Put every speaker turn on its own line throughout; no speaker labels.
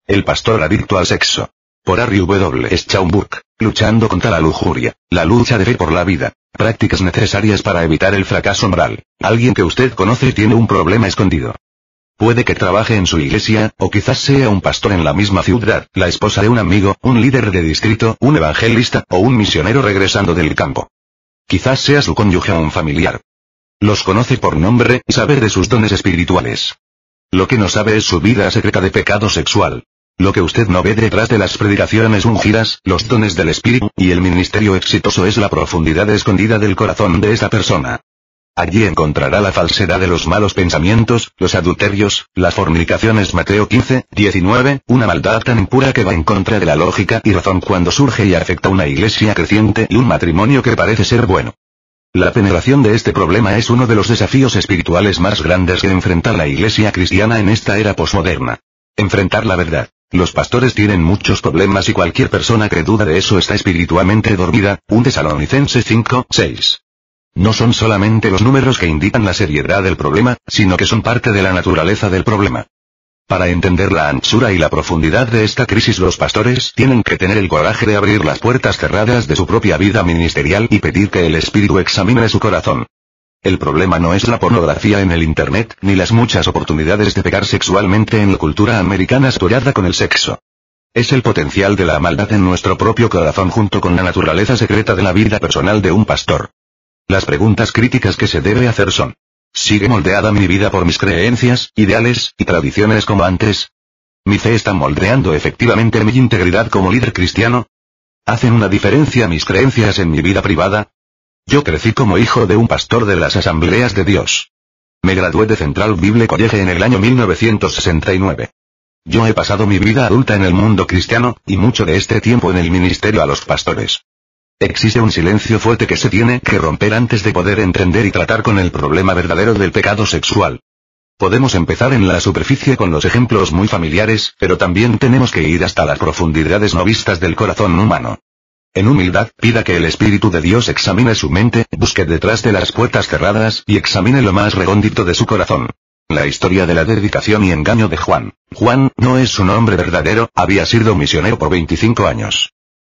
El pastor adicto al sexo. Por Harry W. Schaumburg, luchando contra la lujuria, la lucha de fe por la vida, prácticas necesarias para evitar el fracaso moral. Alguien que usted conoce tiene un problema escondido. Puede que trabaje en su iglesia, o quizás sea un pastor en la misma ciudad, la esposa de un amigo, un líder de distrito, un evangelista, o un misionero regresando del campo. Quizás sea su cónyuge o un familiar. Los conoce por nombre y sabe de sus dones espirituales. Lo que no sabe es su vida secreta de pecado sexual. Lo que usted no ve detrás de las predicaciones ungidas, los dones del Espíritu, y el ministerio exitoso es la profundidad escondida del corazón de esa persona. Allí encontrará la falsedad de los malos pensamientos, los adulterios, las fornicaciones. Mateo 15:19, una maldad tan impura que va en contra de la lógica y razón cuando surge y afecta una iglesia creciente y un matrimonio que parece ser bueno. La penetración de este problema es uno de los desafíos espirituales más grandes que enfrenta la iglesia cristiana en esta era posmoderna. Enfrentar la verdad. Los pastores tienen muchos problemas y cualquier persona que duda de eso está espiritualmente dormida. 1 Tesalonicenses 5:6. No son solamente los números que indican la seriedad del problema, sino que son parte de la naturaleza del problema. Para entender la anchura y la profundidad de esta crisis, los pastores tienen que tener el coraje de abrir las puertas cerradas de su propia vida ministerial y pedir que el Espíritu examine su corazón. El problema no es la pornografía en el Internet, ni las muchas oportunidades de pecar sexualmente en la cultura americana saturada con el sexo. Es el potencial de la maldad en nuestro propio corazón junto con la naturaleza secreta de la vida personal de un pastor. Las preguntas críticas que se debe hacer son: ¿sigue moldeada mi vida por mis creencias, ideales y tradiciones como antes? ¿Mi fe está moldeando efectivamente mi integridad como líder cristiano? ¿Hacen una diferencia mis creencias en mi vida privada? Yo crecí como hijo de un pastor de las Asambleas de Dios. Me gradué de Central Bible College en el año 1969. Yo he pasado mi vida adulta en el mundo cristiano, y mucho de este tiempo en el ministerio a los pastores. Existe un silencio fuerte que se tiene que romper antes de poder entender y tratar con el problema verdadero del pecado sexual. Podemos empezar en la superficie con los ejemplos muy familiares, pero también tenemos que ir hasta las profundidades no vistas del corazón humano. En humildad, pida que el Espíritu de Dios examine su mente, busque detrás de las puertas cerradas, y examine lo más recóndito de su corazón. La historia de la dedicación y engaño de Juan. Juan, no es su nombre verdadero, había sido misionero por 25 años.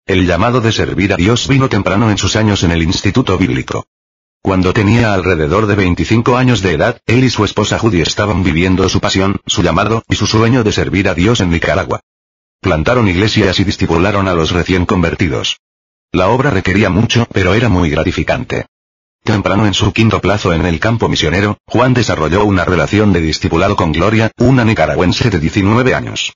El llamado de servir a Dios vino temprano en sus años en el instituto bíblico. Cuando tenía alrededor de 25 años de edad, él y su esposa Judy estaban viviendo su pasión, su llamado, y su sueño de servir a Dios en Nicaragua. Plantaron iglesias y discipularon a los recién convertidos. La obra requería mucho, pero era muy gratificante. Temprano en su quinto plazo en el campo misionero, Juan desarrolló una relación de discipulado con Gloria, una nicaragüense de 19 años.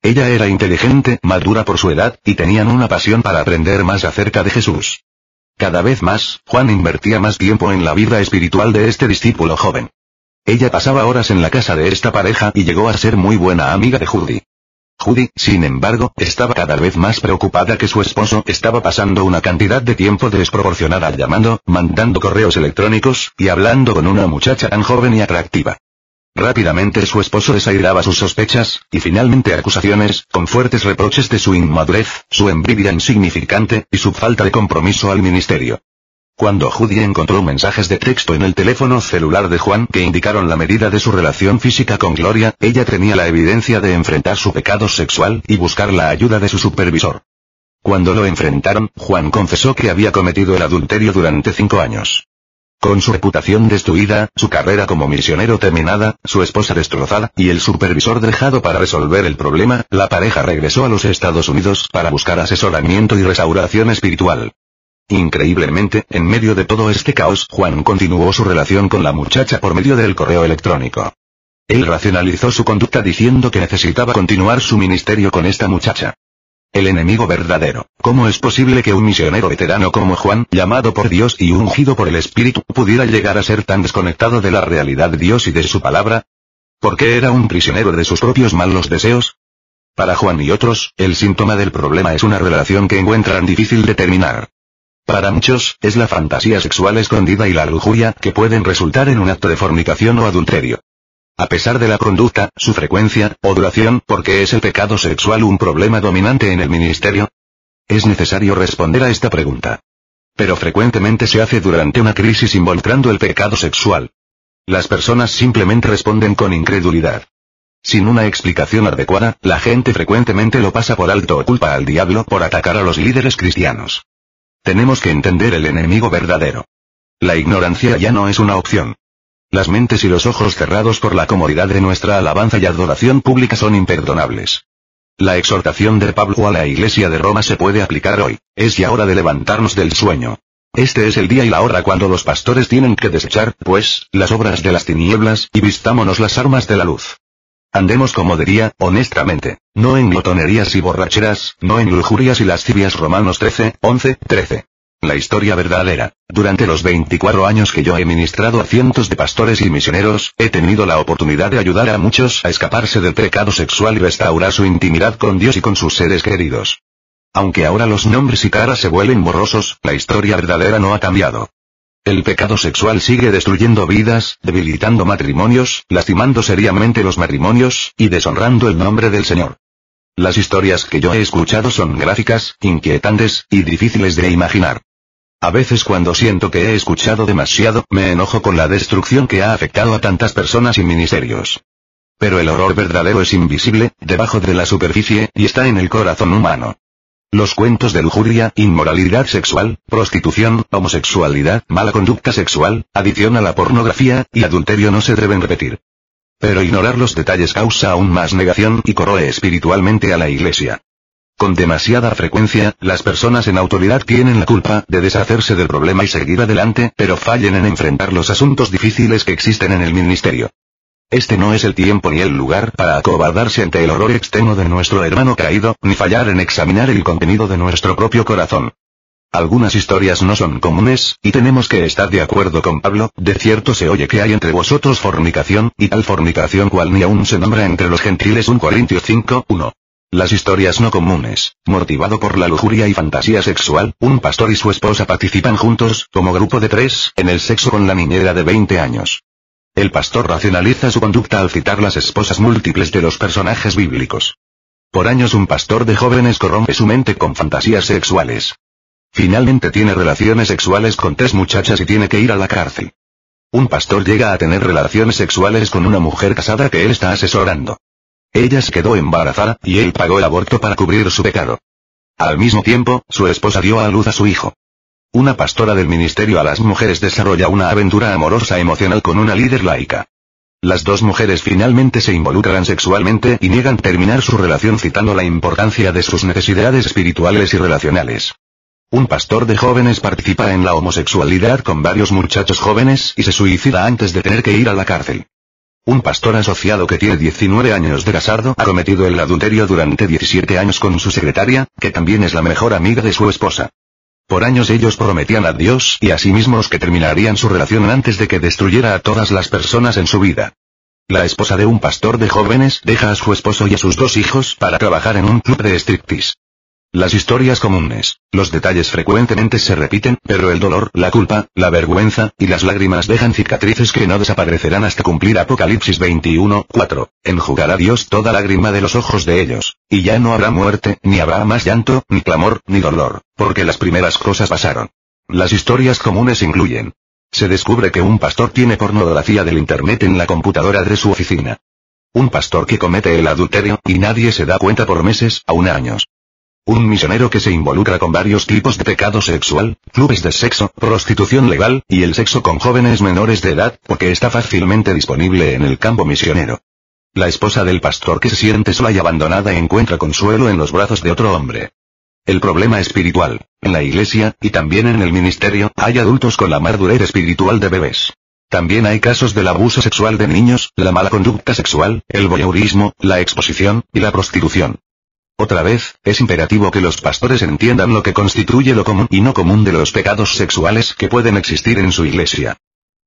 Ella era inteligente, madura por su edad, y tenían una pasión para aprender más acerca de Jesús. Cada vez más, Juan invertía más tiempo en la vida espiritual de este discípulo joven. Ella pasaba horas en la casa de esta pareja y llegó a ser muy buena amiga de Judy. Judy, sin embargo, estaba cada vez más preocupada que su esposo estaba pasando una cantidad de tiempo desproporcionada llamando, mandando correos electrónicos, y hablando con una muchacha tan joven y atractiva. Rápidamente su esposo desairaba sus sospechas, y finalmente acusaciones, con fuertes reproches de su inmadurez, su envidia insignificante, y su falta de compromiso al ministerio. Cuando Judy encontró mensajes de texto en el teléfono celular de Juan que indicaron la medida de su relación física con Gloria, ella tenía la evidencia de enfrentar su pecado sexual y buscar la ayuda de su supervisor. Cuando lo enfrentaron, Juan confesó que había cometido el adulterio durante 5 años. Con su reputación destruida, su carrera como misionero terminada, su esposa destrozada, y el supervisor dejado para resolver el problema, la pareja regresó a los Estados Unidos para buscar asesoramiento y restauración espiritual. Increíblemente, en medio de todo este caos, Juan continuó su relación con la muchacha por medio del correo electrónico. Él racionalizó su conducta diciendo que necesitaba continuar su ministerio con esta muchacha. El enemigo verdadero. ¿Cómo es posible que un misionero veterano como Juan, llamado por Dios y ungido por el Espíritu, pudiera llegar a ser tan desconectado de la realidad de Dios y de su palabra? ¿Por qué era un prisionero de sus propios malos deseos? Para Juan y otros, el síntoma del problema es una relación que encuentran difícil de terminar. Para muchos, es la fantasía sexual escondida y la lujuria que pueden resultar en un acto de fornicación o adulterio. A pesar de la conducta, su frecuencia, o duración, ¿por qué es el pecado sexual un problema dominante en el ministerio? Es necesario responder a esta pregunta. Pero frecuentemente se hace durante una crisis involucrando el pecado sexual. Las personas simplemente responden con incredulidad. Sin una explicación adecuada, la gente frecuentemente lo pasa por alto o culpa al diablo por atacar a los líderes cristianos. Tenemos que entender el enemigo verdadero. La ignorancia ya no es una opción. Las mentes y los ojos cerrados por la comodidad de nuestra alabanza y adoración pública son imperdonables. La exhortación de Pablo a la iglesia de Roma se puede aplicar hoy. Es ya hora de levantarnos del sueño. Este es el día y la hora cuando los pastores tienen que desechar, pues, las obras de las tinieblas, y vistámonos las armas de la luz. Andemos como de día, honestamente, no en glotonerías y borracheras, no en lujurias y lascivias. Romanos 13, 11, 13. La historia verdadera. Durante los 24 años que yo he ministrado a cientos de pastores y misioneros, he tenido la oportunidad de ayudar a muchos a escaparse del pecado sexual y restaurar su intimidad con Dios y con sus seres queridos. Aunque ahora los nombres y caras se vuelven borrosos, la historia verdadera no ha cambiado. El pecado sexual sigue destruyendo vidas, debilitando matrimonios, lastimando seriamente los matrimonios, y deshonrando el nombre del Señor. Las historias que yo he escuchado son gráficas, inquietantes, y difíciles de imaginar. A veces cuando siento que he escuchado demasiado, me enojo con la destrucción que ha afectado a tantas personas y ministerios. Pero el horror verdadero es invisible, debajo de la superficie, y está en el corazón humano. Los cuentos de lujuria, inmoralidad sexual, prostitución, homosexualidad, mala conducta sexual, adicción a la pornografía, y adulterio no se deben repetir. Pero ignorar los detalles causa aún más negación y corroe espiritualmente a la iglesia. Con demasiada frecuencia, las personas en autoridad tienen la culpa de deshacerse del problema y seguir adelante, pero fallen en enfrentar los asuntos difíciles que existen en el ministerio. Este no es el tiempo ni el lugar para acobardarse ante el horror extremo de nuestro hermano caído, ni fallar en examinar el contenido de nuestro propio corazón. Algunas historias no son comunes, y tenemos que estar de acuerdo con Pablo. De cierto se oye que hay entre vosotros fornicación, y tal fornicación cual ni aún se nombra entre los gentiles. 1 Corintios 5, 1. Las historias no comunes. Motivado por la lujuria y fantasía sexual, un pastor y su esposa participan juntos, como grupo de 3, en el sexo con la niñera de 20 años. El pastor racionaliza su conducta al citar las esposas múltiples de los personajes bíblicos. Por años un pastor de jóvenes corrompe su mente con fantasías sexuales. Finalmente tiene relaciones sexuales con 3 muchachas y tiene que ir a la cárcel. Un pastor llega a tener relaciones sexuales con una mujer casada que él está asesorando. Ella se quedó embarazada, y él pagó el aborto para cubrir su pecado. Al mismo tiempo, su esposa dio a luz a su hijo. Una pastora del ministerio a las mujeres desarrolla una aventura amorosa emocional con una líder laica. Las dos mujeres finalmente se involucran sexualmente y niegan terminar su relación citando la importancia de sus necesidades espirituales y relacionales. Un pastor de jóvenes participa en la homosexualidad con varios muchachos jóvenes y se suicida antes de tener que ir a la cárcel. Un pastor asociado que tiene 19 años de casado ha cometido el adulterio durante 17 años con su secretaria, que también es la mejor amiga de su esposa. Por años ellos prometían a Dios y a sí mismos que terminarían su relación antes de que destruyera a todas las personas en su vida. La esposa de un pastor de jóvenes deja a su esposo y a sus 2 hijos para trabajar en un club de striptease. Las historias comunes, los detalles frecuentemente se repiten, pero el dolor, la culpa, la vergüenza, y las lágrimas dejan cicatrices que no desaparecerán hasta cumplir Apocalipsis 21, 4. Enjugará Dios toda lágrima de los ojos de ellos, y ya no habrá muerte, ni habrá más llanto, ni clamor, ni dolor, porque las primeras cosas pasaron. Las historias comunes incluyen: se descubre que un pastor tiene pornografía del internet en la computadora de su oficina. Un pastor que comete el adulterio, y nadie se da cuenta por meses, aún años. Un misionero que se involucra con varios tipos de pecado sexual, clubes de sexo, prostitución legal, y el sexo con jóvenes menores de edad, porque está fácilmente disponible en el campo misionero. La esposa del pastor que se siente sola y abandonada encuentra consuelo en los brazos de otro hombre. El problema espiritual. En la iglesia, y también en el ministerio, hay adultos con la madurez espiritual de bebés. También hay casos del abuso sexual de niños, la mala conducta sexual, el voyeurismo, la exposición, y la prostitución. Otra vez, es imperativo que los pastores entiendan lo que constituye lo común y no común de los pecados sexuales que pueden existir en su iglesia.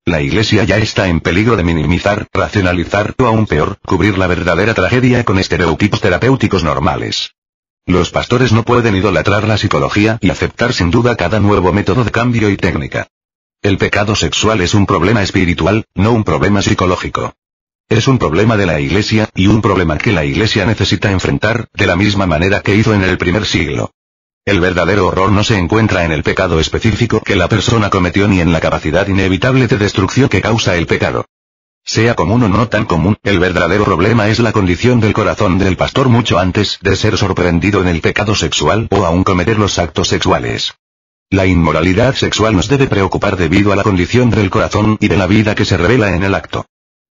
La iglesia ya está en peligro de minimizar, racionalizar o aún peor, cubrir la verdadera tragedia con estereotipos terapéuticos normales. Los pastores no pueden idolatrar la psicología y aceptar sin duda cada nuevo método de cambio y técnica. El pecado sexual es un problema espiritual, no un problema psicológico. Es un problema de la iglesia, y un problema que la iglesia necesita enfrentar, de la misma manera que hizo en el primer siglo. El verdadero horror no se encuentra en el pecado específico que la persona cometió ni en la capacidad inevitable de destrucción que causa el pecado. Sea común o no tan común, el verdadero problema es la condición del corazón del pastor mucho antes de ser sorprendido en el pecado sexual o aún cometer los actos sexuales. La inmoralidad sexual nos debe preocupar debido a la condición del corazón y de la vida que se revela en el acto.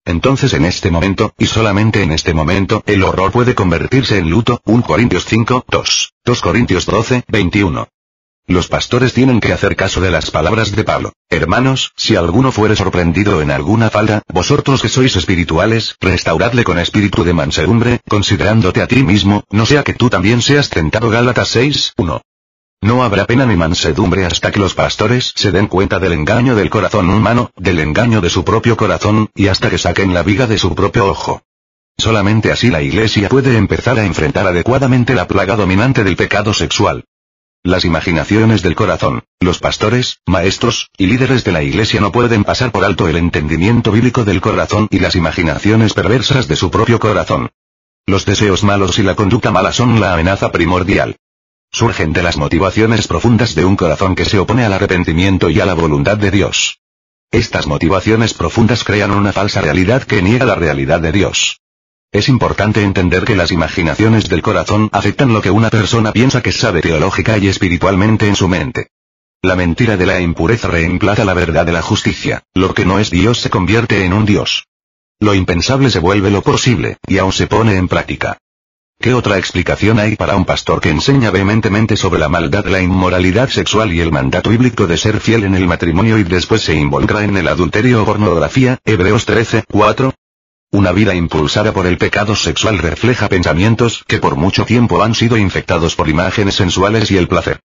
Entonces en este momento, y solamente en este momento, el horror puede convertirse en luto. 1 Corintios 5, 2, 2 Corintios 12, 21. Los pastores tienen que hacer caso de las palabras de Pablo. Hermanos, si alguno fuere sorprendido en alguna falta, vosotros que sois espirituales, restauradle con espíritu de mansedumbre, considerándote a ti mismo, no sea que tú también seas tentado. Gálatas 6, 1. No habrá pena ni mansedumbre hasta que los pastores se den cuenta del engaño del corazón humano, del engaño de su propio corazón, y hasta que saquen la viga de su propio ojo. Solamente así la Iglesia puede empezar a enfrentar adecuadamente la plaga dominante del pecado sexual. Las imaginaciones del corazón. Los pastores, maestros, y líderes de la Iglesia no pueden pasar por alto el entendimiento bíblico del corazón y las imaginaciones perversas de su propio corazón. Los deseos malos y la conducta mala son la amenaza primordial. Surgen de las motivaciones profundas de un corazón que se opone al arrepentimiento y a la voluntad de Dios. Estas motivaciones profundas crean una falsa realidad que niega la realidad de Dios. Es importante entender que las imaginaciones del corazón afectan lo que una persona piensa que sabe teológica y espiritualmente en su mente. La mentira de la impureza reemplaza la verdad de la justicia, lo que no es Dios se convierte en un Dios. Lo impensable se vuelve lo posible, y aún se pone en práctica. ¿Qué otra explicación hay para un pastor que enseña vehementemente sobre la maldad, la inmoralidad sexual y el mandato bíblico de ser fiel en el matrimonio y después se involucra en el adulterio o pornografía? Hebreos 13, 4. Una vida impulsada por el pecado sexual refleja pensamientos que por mucho tiempo han sido infectados por imágenes sensuales y el placer.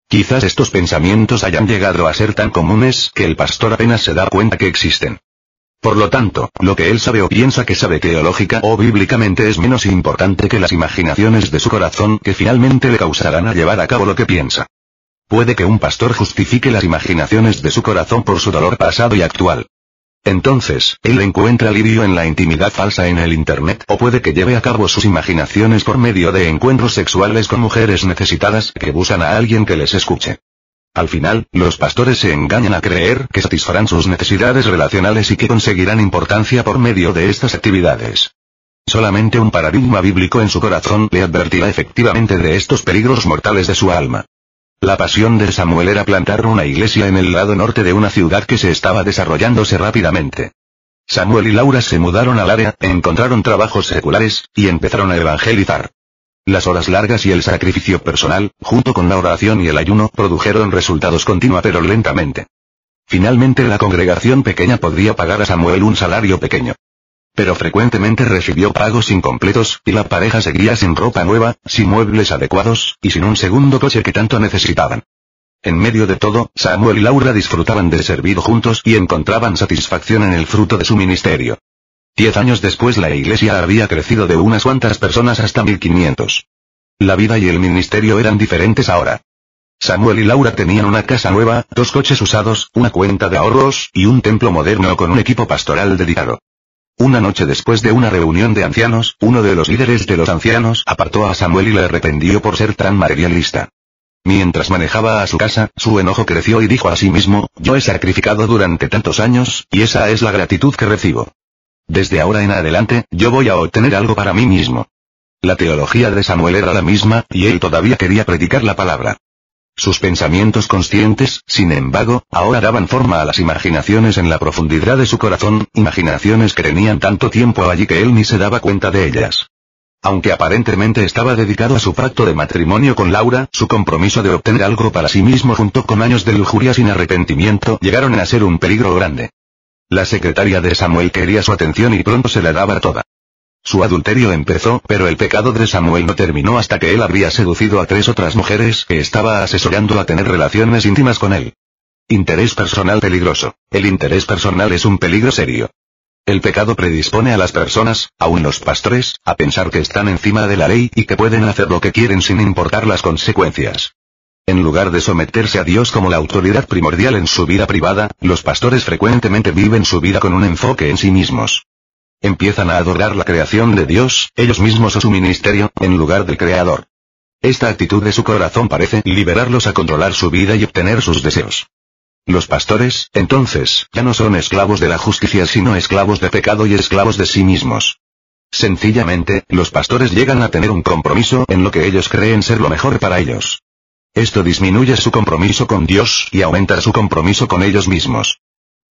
Quizás estos pensamientos hayan llegado a ser tan comunes que el pastor apenas se da cuenta que existen. Por lo tanto, lo que él sabe o piensa que sabe teológica o bíblicamente es menos importante que las imaginaciones de su corazón que finalmente le causarán a llevar a cabo lo que piensa. Puede que un pastor justifique las imaginaciones de su corazón por su dolor pasado y actual. Entonces, él encuentra alivio en la intimidad falsa en el Internet o puede que lleve a cabo sus imaginaciones por medio de encuentros sexuales con mujeres necesitadas que buscan a alguien que les escuche. Al final, los pastores se engañan a creer que satisfarán sus necesidades relacionales y que conseguirán importancia por medio de estas actividades. Solamente un paradigma bíblico en su corazón le advertirá efectivamente de estos peligros mortales de su alma. La pasión de Samuel era plantar una iglesia en el lado norte de una ciudad que se estaba desarrollándose rápidamente. Samuel y Laura se mudaron al área, encontraron trabajos seculares, y empezaron a evangelizar. Las horas largas y el sacrificio personal, junto con la oración y el ayuno, produjeron resultados continua pero lentamente. Finalmente la congregación pequeña podría pagar a Samuel un salario pequeño. Pero frecuentemente recibió pagos incompletos, y la pareja seguía sin ropa nueva, sin muebles adecuados, y sin un segundo coche que tanto necesitaban. En medio de todo, Samuel y Laura disfrutaban de servir juntos y encontraban satisfacción en el fruto de su ministerio. 10 años después la iglesia había crecido de unas cuantas personas hasta 1500. La vida y el ministerio eran diferentes ahora. Samuel y Laura tenían una casa nueva, 2 coches usados, una cuenta de ahorros, y un templo moderno con un equipo pastoral dedicado. Una noche después de una reunión de ancianos, uno de los líderes de los ancianos apartó a Samuel y le reprendió por ser tan materialista. Mientras manejaba a su casa, su enojo creció y dijo a sí mismo, yo he sacrificado durante tantos años, y esa es la gratitud que recibo. Desde ahora en adelante, yo voy a obtener algo para mí mismo. La teología de Samuel era la misma, y él todavía quería predicar la palabra. Sus pensamientos conscientes, sin embargo, ahora daban forma a las imaginaciones en la profundidad de su corazón, imaginaciones que tenían tanto tiempo allí que él ni se daba cuenta de ellas. Aunque aparentemente estaba dedicado a su pacto de matrimonio con Laura, su compromiso de obtener algo para sí mismo junto con años de lujuria sin arrepentimiento llegaron a ser un peligro grande. La secretaria de Samuel quería su atención y pronto se la daba toda. Su adulterio empezó, pero el pecado de Samuel no terminó hasta que él habría seducido a 3 otras mujeres que estaba asesorando a tener relaciones íntimas con él. Interés personal peligroso. El interés personal es un peligro serio. El pecado predispone a las personas, aun los pastores, a pensar que están encima de la ley y que pueden hacer lo que quieren sin importar las consecuencias. En lugar de someterse a Dios como la autoridad primordial en su vida privada, los pastores frecuentemente viven su vida con un enfoque en sí mismos. Empiezan a adorar la creación de Dios, ellos mismos o su ministerio, en lugar del Creador. Esta actitud de su corazón parece liberarlos a controlar su vida y obtener sus deseos. Los pastores, entonces, ya no son esclavos de la justicia sino esclavos de pecado y esclavos de sí mismos. Sencillamente, los pastores llegan a tener un compromiso en lo que ellos creen ser lo mejor para ellos. Esto disminuye su compromiso con Dios y aumenta su compromiso con ellos mismos.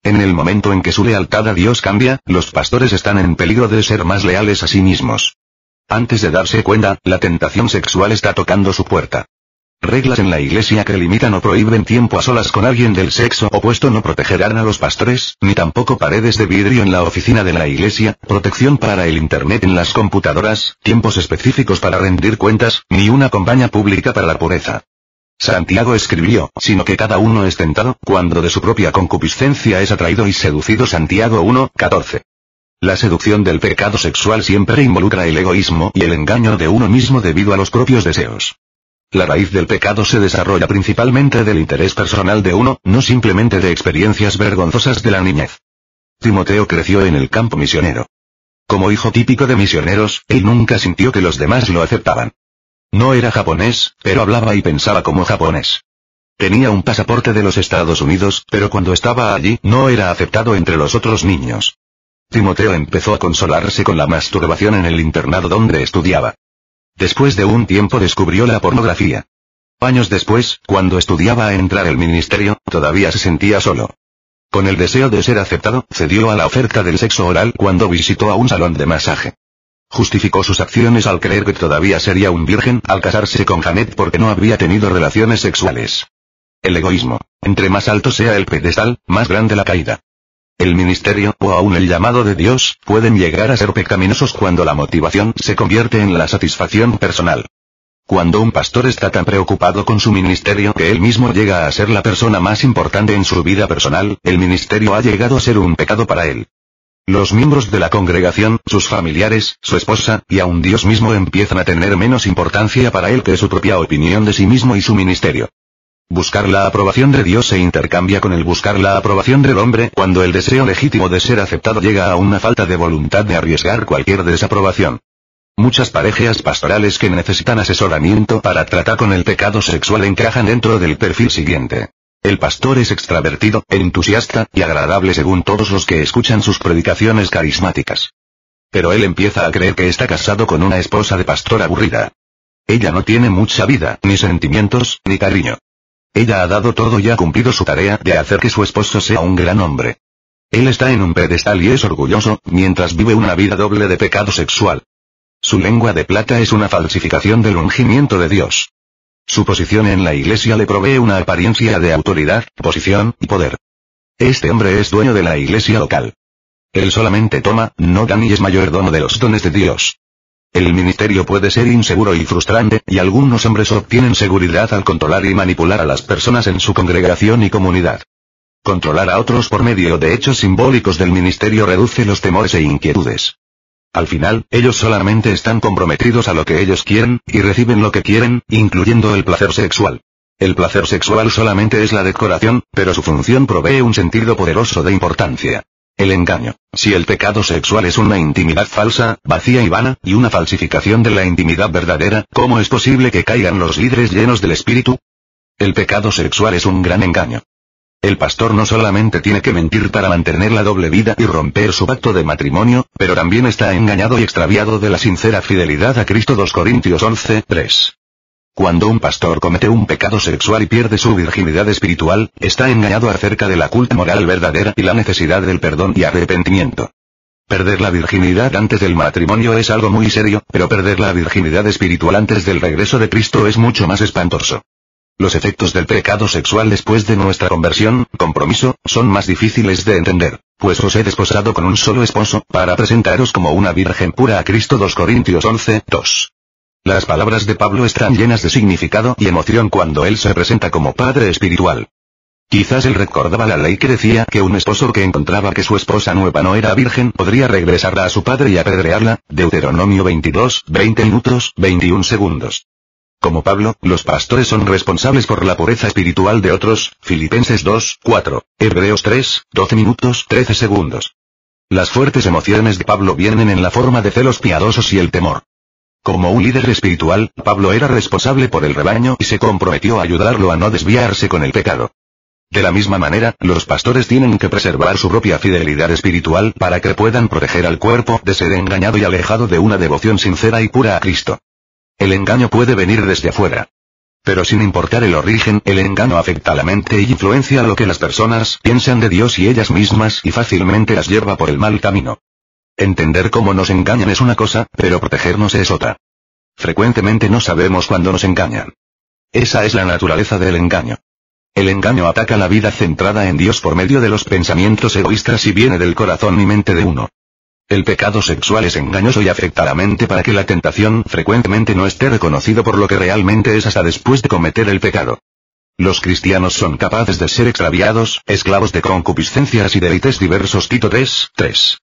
En el momento en que su lealtad a Dios cambia, los pastores están en peligro de ser más leales a sí mismos. Antes de darse cuenta, la tentación sexual está tocando su puerta. Reglas en la iglesia que limitan o prohíben tiempo a solas con alguien del sexo opuesto no protegerán a los pastores, ni tampoco paredes de vidrio en la oficina de la iglesia, protección para el internet en las computadoras, tiempos específicos para rendir cuentas, ni una campaña pública para la pureza. Santiago escribió, sino que cada uno es tentado, cuando de su propia concupiscencia es atraído y seducido. Santiago 1:14. La seducción del pecado sexual siempre involucra el egoísmo y el engaño de uno mismo debido a los propios deseos. La raíz del pecado se desarrolla principalmente del interés personal de uno, no simplemente de experiencias vergonzosas de la niñez. Timoteo creció en el campo misionero. Como hijo típico de misioneros, él nunca sintió que los demás lo aceptaban. No era japonés, pero hablaba y pensaba como japonés. Tenía un pasaporte de los Estados Unidos, pero cuando estaba allí, no era aceptado entre los otros niños. Timoteo empezó a consolarse con la masturbación en el internado donde estudiaba. Después de un tiempo descubrió la pornografía. Años después, cuando estudiaba a entrar al ministerio, todavía se sentía solo. Con el deseo de ser aceptado, cedió a la oferta del sexo oral cuando visitó a un salón de masaje. Justificó sus acciones al creer que todavía sería un virgen al casarse con Janet porque no había tenido relaciones sexuales. El egoísmo. Entre más alto sea el pedestal, más grande la caída. El ministerio, o aún el llamado de Dios, pueden llegar a ser pecaminosos cuando la motivación se convierte en la satisfacción personal. Cuando un pastor está tan preocupado con su ministerio que él mismo llega a ser la persona más importante en su vida personal, el ministerio ha llegado a ser un pecado para él. Los miembros de la congregación, sus familiares, su esposa, y aún Dios mismo empiezan a tener menos importancia para él que su propia opinión de sí mismo y su ministerio. Buscar la aprobación de Dios se intercambia con el buscar la aprobación del hombre cuando el deseo legítimo de ser aceptado llega a una falta de voluntad de arriesgar cualquier desaprobación. Muchas parejas pastorales que necesitan asesoramiento para tratar con el pecado sexual encajan dentro del perfil siguiente. El pastor es extravertido, entusiasta y agradable según todos los que escuchan sus predicaciones carismáticas. Pero él empieza a creer que está casado con una esposa de pastor aburrida. Ella no tiene mucha vida, ni sentimientos, ni cariño. Ella ha dado todo y ha cumplido su tarea de hacer que su esposo sea un gran hombre. Él está en un pedestal y es orgulloso, mientras vive una vida doble de pecado sexual. Su lengua de plata es una falsificación del ungimiento de Dios. Su posición en la iglesia le provee una apariencia de autoridad, posición y poder. Este hombre es dueño de la iglesia local. Él solamente toma, no da ni es mayordomo de los dones de Dios. El ministerio puede ser inseguro y frustrante, y algunos hombres obtienen seguridad al controlar y manipular a las personas en su congregación y comunidad. Controlar a otros por medio de hechos simbólicos del ministerio reduce los temores e inquietudes. Al final, ellos solamente están comprometidos a lo que ellos quieren, y reciben lo que quieren, incluyendo el placer sexual. El placer sexual solamente es la decoración, pero su función provee un sentido poderoso de importancia. El engaño. Si el pecado sexual es una intimidad falsa, vacía y vana, y una falsificación de la intimidad verdadera, ¿cómo es posible que caigan los líderes llenos del espíritu? El pecado sexual es un gran engaño. El pastor no solamente tiene que mentir para mantener la doble vida y romper su pacto de matrimonio, pero también está engañado y extraviado de la sincera fidelidad a Cristo. 2 Corintios 11:3. Cuando un pastor comete un pecado sexual y pierde su virginidad espiritual, está engañado acerca de la culta moral verdadera y la necesidad del perdón y arrepentimiento. Perder la virginidad antes del matrimonio es algo muy serio, pero perder la virginidad espiritual antes del regreso de Cristo es mucho más espantoso. Los efectos del pecado sexual después de nuestra conversión, compromiso, son más difíciles de entender, pues os he desposado con un solo esposo, para presentaros como una virgen pura a Cristo. 2 Corintios 11:2. Las palabras de Pablo están llenas de significado y emoción cuando él se presenta como padre espiritual. Quizás él recordaba la ley que decía que un esposo que encontraba que su esposa nueva no era virgen podría regresarla a su padre y apedrearla. Deuteronomio 22, 20 minutos, 21 segundos. Como Pablo, los pastores son responsables por la pureza espiritual de otros. Filipenses 2, 4, Hebreos 3, 12 minutos, 13 segundos. Las fuertes emociones de Pablo vienen en la forma de celos piadosos y el temor. Como un líder espiritual, Pablo era responsable por el rebaño y se comprometió a ayudarlo a no desviarse con el pecado. De la misma manera, los pastores tienen que preservar su propia fidelidad espiritual para que puedan proteger al cuerpo de ser engañado y alejado de una devoción sincera y pura a Cristo. El engaño puede venir desde afuera. Pero sin importar el origen, el engaño afecta a la mente y influencia lo que las personas piensan de Dios y ellas mismas y fácilmente las lleva por el mal camino. Entender cómo nos engañan es una cosa, pero protegernos es otra. Frecuentemente no sabemos cuándo nos engañan. Esa es la naturaleza del engaño. El engaño ataca la vida centrada en Dios por medio de los pensamientos egoístas y viene del corazón y mente de uno. El pecado sexual es engañoso y afecta a la mente para que la tentación frecuentemente no esté reconocido por lo que realmente es hasta después de cometer el pecado. Los cristianos son capaces de ser extraviados, esclavos de concupiscencias y deleites diversos. Tito 3:3.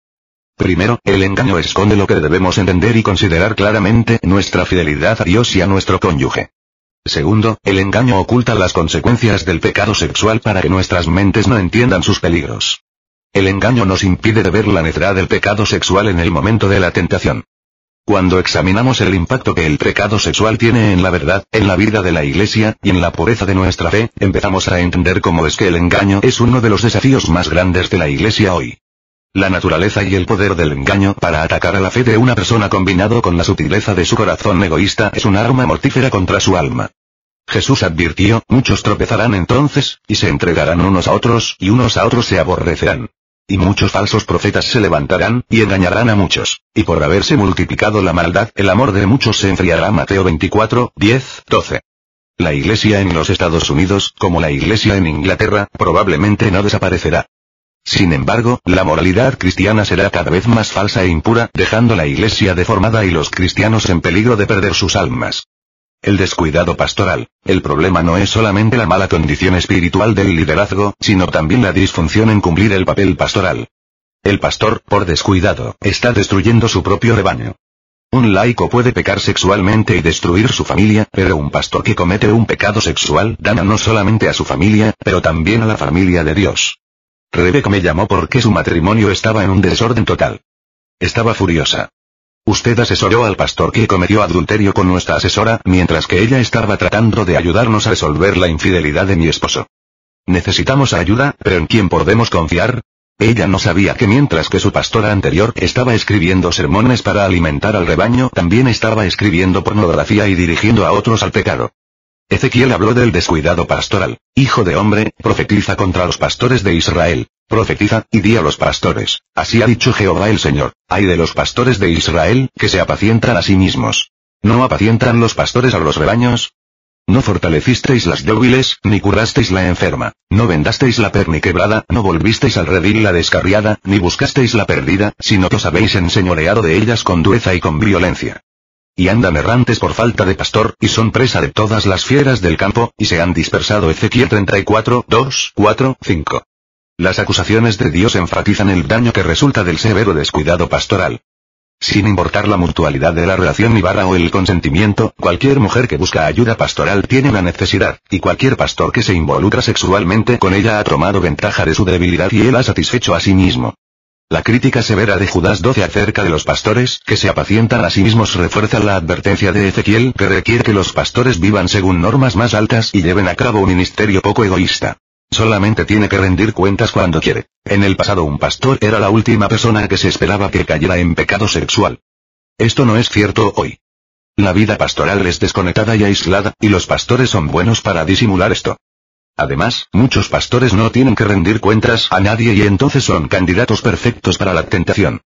Primero, el engaño esconde lo que debemos entender y considerar claramente: nuestra fidelidad a Dios y a nuestro cónyuge. Segundo, el engaño oculta las consecuencias del pecado sexual para que nuestras mentes no entiendan sus peligros. El engaño nos impide de ver la necedad del pecado sexual en el momento de la tentación. Cuando examinamos el impacto que el pecado sexual tiene en la verdad, en la vida de la Iglesia, y en la pureza de nuestra fe, empezamos a entender cómo es que el engaño es uno de los desafíos más grandes de la Iglesia hoy. La naturaleza y el poder del engaño para atacar a la fe de una persona combinado con la sutileza de su corazón egoísta es un arma mortífera contra su alma. Jesús advirtió: muchos tropezarán entonces, y se entregarán unos a otros, y unos a otros se aborrecerán. Y muchos falsos profetas se levantarán, y engañarán a muchos, y por haberse multiplicado la maldad, el amor de muchos se enfriará. Mateo 24:10-12. La Iglesia en los Estados Unidos, como la Iglesia en Inglaterra, probablemente no desaparecerá. Sin embargo, la moralidad cristiana será cada vez más falsa e impura, dejando la Iglesia deformada y los cristianos en peligro de perder sus almas. El descuidado pastoral. El problema no es solamente la mala condición espiritual del liderazgo, sino también la disfunción en cumplir el papel pastoral. El pastor, por descuidado, está destruyendo su propio rebaño. Un laico puede pecar sexualmente y destruir su familia, pero un pastor que comete un pecado sexual daña no solamente a su familia, pero también a la familia de Dios. Rebeca me llamó porque su matrimonio estaba en un desorden total. Estaba furiosa. Usted asesoró al pastor que cometió adulterio con nuestra asesora, mientras que ella estaba tratando de ayudarnos a resolver la infidelidad de mi esposo. Necesitamos ayuda, pero ¿en quién podemos confiar? Ella no sabía que mientras que su pastora anterior estaba escribiendo sermones para alimentar al rebaño, también estaba escribiendo pornografía y dirigiendo a otros al pecado. Ezequiel habló del descuidado pastoral. Hijo de hombre, profetiza contra los pastores de Israel. Profetiza, y di a los pastores: así ha dicho Jehová el Señor, ay de los pastores de Israel, que se apacientan a sí mismos. ¿No apacientan los pastores a los rebaños? No fortalecisteis las débiles, ni curasteis la enferma, no vendasteis la perni quebrada, no volvisteis al redil la descarriada, ni buscasteis la perdida, sino que os habéis enseñoreado de ellas con dureza y con violencia. Y andan errantes por falta de pastor, y son presa de todas las fieras del campo, y se han dispersado. Ezequiel 34:2-4-5. Las acusaciones de Dios enfatizan el daño que resulta del severo descuidado pastoral. Sin importar la mutualidad de la relación o el consentimiento, cualquier mujer que busca ayuda pastoral tiene una necesidad, y cualquier pastor que se involucra sexualmente con ella ha tomado ventaja de su debilidad y él ha satisfecho a sí mismo. La crítica severa de Judas 12 acerca de los pastores que se apacientan a sí mismos refuerza la advertencia de Ezequiel que requiere que los pastores vivan según normas más altas y lleven a cabo un ministerio poco egoísta. Solamente tiene que rendir cuentas cuando quiere. En el pasado un pastor era la última persona que se esperaba que cayera en pecado sexual. Esto no es cierto hoy. La vida pastoral es desconectada y aislada, y los pastores son buenos para disimular esto. Además, muchos pastores no tienen que rendir cuentas a nadie y entonces son candidatos perfectos para la tentación.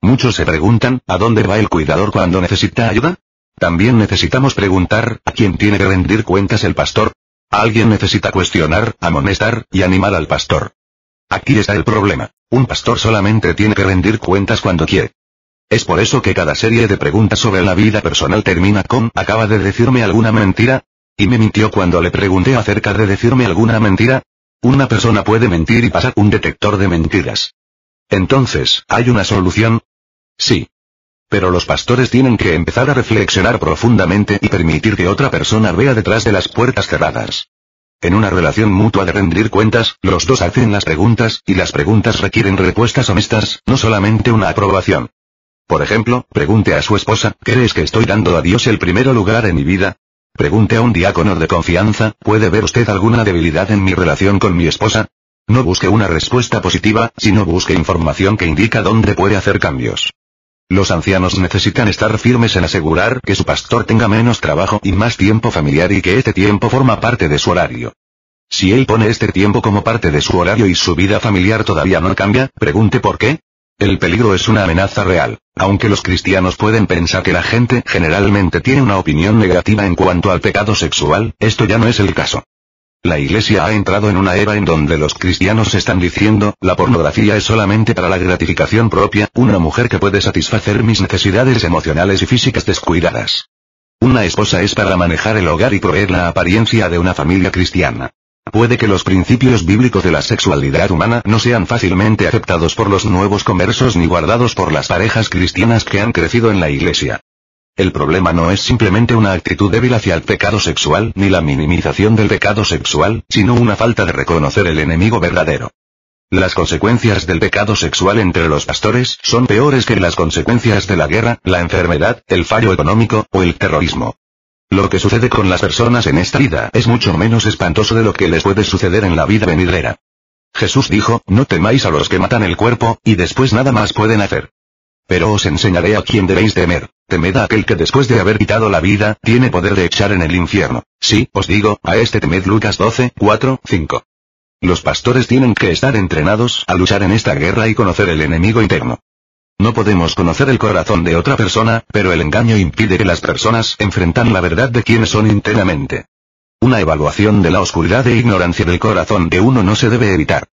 Muchos se preguntan, ¿a dónde va el cuidador cuando necesita ayuda? También necesitamos preguntar, ¿a quién tiene que rendir cuentas el pastor? Alguien necesita cuestionar, amonestar, y animar al pastor. Aquí está el problema. Un pastor solamente tiene que rendir cuentas cuando quiere. Es por eso que cada serie de preguntas sobre la vida personal termina con, ¿acaba de decirme alguna mentira? ¿Y me mintió cuando le pregunté acerca de decirme alguna mentira? Una persona puede mentir y pasar un detector de mentiras. Entonces, ¿hay una solución? Sí. Pero los pastores tienen que empezar a reflexionar profundamente y permitir que otra persona vea detrás de las puertas cerradas. En una relación mutua de rendir cuentas, los dos hacen las preguntas, y las preguntas requieren respuestas honestas, no solamente una aprobación. Por ejemplo, pregunte a su esposa, ¿crees que estoy dando a Dios el primer lugar en mi vida? Pregunte a un diácono de confianza, ¿puede ver usted alguna debilidad en mi relación con mi esposa? No busque una respuesta positiva, sino busque información que indica dónde puede hacer cambios. Los ancianos necesitan estar firmes en asegurar que su pastor tenga menos trabajo y más tiempo familiar y que este tiempo forma parte de su horario. Si él pone este tiempo como parte de su horario y su vida familiar todavía no cambia, pregunte por qué. El peligro es una amenaza real. Aunque los cristianos pueden pensar que la gente generalmente tiene una opinión negativa en cuanto al pecado sexual, esto ya no es el caso. La Iglesia ha entrado en una era en donde los cristianos están diciendo, la pornografía es solamente para la gratificación propia, una mujer que puede satisfacer mis necesidades emocionales y físicas descuidadas. Una esposa es para manejar el hogar y proveer la apariencia de una familia cristiana. Puede que los principios bíblicos de la sexualidad humana no sean fácilmente aceptados por los nuevos conversos ni guardados por las parejas cristianas que han crecido en la Iglesia. El problema no es simplemente una actitud débil hacia el pecado sexual ni la minimización del pecado sexual, sino una falta de reconocer el enemigo verdadero. Las consecuencias del pecado sexual entre los pastores son peores que las consecuencias de la guerra, la enfermedad, el fallo económico, o el terrorismo. Lo que sucede con las personas en esta vida es mucho menos espantoso de lo que les puede suceder en la vida venidera. Jesús dijo, no temáis a los que matan el cuerpo, y después nada más pueden hacer. Pero os enseñaré a quién debéis temer. Temed a aquel que después de haber quitado la vida, tiene poder de echar en el infierno. Sí, os digo, a este temed. Lucas 12, 4, 5. Los pastores tienen que estar entrenados a luchar en esta guerra y conocer el enemigo interno. No podemos conocer el corazón de otra persona, pero el engaño impide que las personas enfrentan la verdad de quienes son internamente. Una evaluación de la oscuridad e ignorancia del corazón de uno no se debe evitar.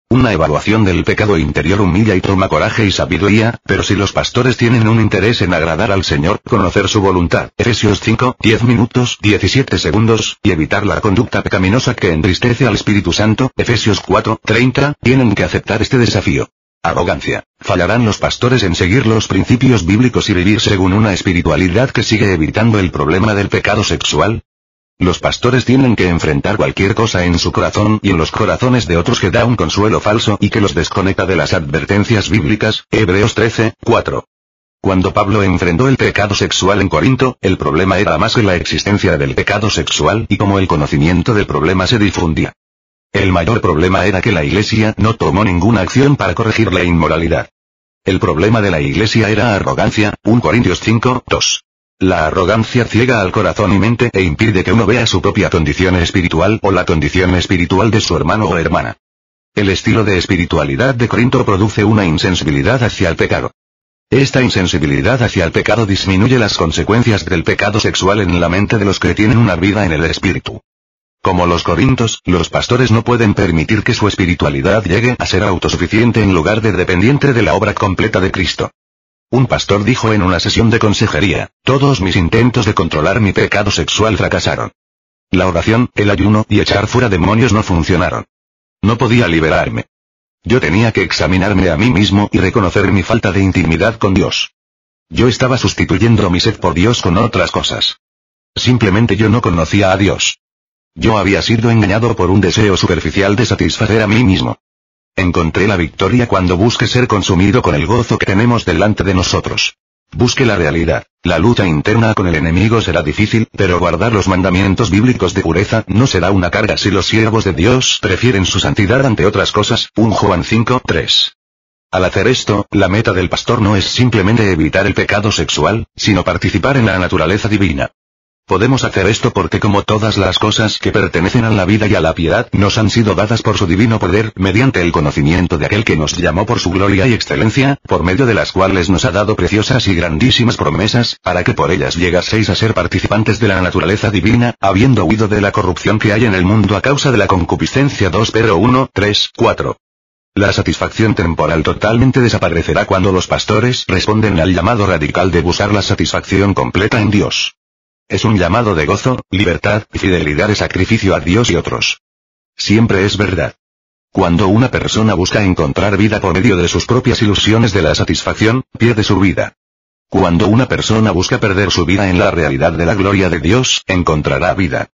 Una evaluación del pecado interior humilla y toma coraje y sabiduría, pero si los pastores tienen un interés en agradar al Señor, conocer su voluntad, Efesios 5, 10 minutos, 17 segundos, y evitar la conducta pecaminosa que entristece al Espíritu Santo, Efesios 4, 30, tienen que aceptar este desafío. Arrogancia. Fallarán los pastores en seguir los principios bíblicos y vivir según una espiritualidad que sigue evitando el problema del pecado sexual. Los pastores tienen que enfrentar cualquier cosa en su corazón y en los corazones de otros que da un consuelo falso y que los desconecta de las advertencias bíblicas, Hebreos 13, 4. Cuando Pablo enfrentó el pecado sexual en Corinto, el problema era más que la existencia del pecado sexual y como el conocimiento del problema se difundía. El mayor problema era que la Iglesia no tomó ninguna acción para corregir la inmoralidad. El problema de la Iglesia era arrogancia, 1 Corintios 5, 2. La arrogancia ciega al corazón y mente e impide que uno vea su propia condición espiritual o la condición espiritual de su hermano o hermana. El estilo de espiritualidad de Corinto produce una insensibilidad hacia el pecado. Esta insensibilidad hacia el pecado disminuye las consecuencias del pecado sexual en la mente de los que tienen una vida en el espíritu. Como los corintos, los pastores no pueden permitir que su espiritualidad llegue a ser autosuficiente en lugar de dependiente de la obra completa de Cristo. Un pastor dijo en una sesión de consejería, todos mis intentos de controlar mi pecado sexual fracasaron. La oración, el ayuno y echar fuera demonios no funcionaron. No podía liberarme. Yo tenía que examinarme a mí mismo y reconocer mi falta de intimidad con Dios. Yo estaba sustituyendo mi sed por Dios con otras cosas. Simplemente yo no conocía a Dios. Yo había sido engañado por un deseo superficial de satisfacer a mí mismo. Encontré la victoria cuando busque ser consumido con el gozo que tenemos delante de nosotros. Busque la realidad. La lucha interna con el enemigo será difícil, pero guardar los mandamientos bíblicos de pureza no será una carga si los siervos de Dios prefieren su santidad ante otras cosas. 1 Juan 5, 3. Al hacer esto, la meta del pastor no es simplemente evitar el pecado sexual, sino participar en la naturaleza divina. Podemos hacer esto porque como todas las cosas que pertenecen a la vida y a la piedad nos han sido dadas por su divino poder, mediante el conocimiento de aquel que nos llamó por su gloria y excelencia, por medio de las cuales nos ha dado preciosas y grandísimas promesas, para que por ellas llegaseis a ser participantes de la naturaleza divina, habiendo huido de la corrupción que hay en el mundo a causa de la concupiscencia. 2 Pedro 1, 3, 4. La satisfacción temporal totalmente desaparecerá cuando los pastores responden al llamado radical de buscar la satisfacción completa en Dios. Es un llamado de gozo, libertad y fidelidad de sacrificio a Dios y otros. Siempre es verdad. Cuando una persona busca encontrar vida por medio de sus propias ilusiones de la satisfacción, pierde su vida. Cuando una persona busca perder su vida en la realidad de la gloria de Dios, encontrará vida.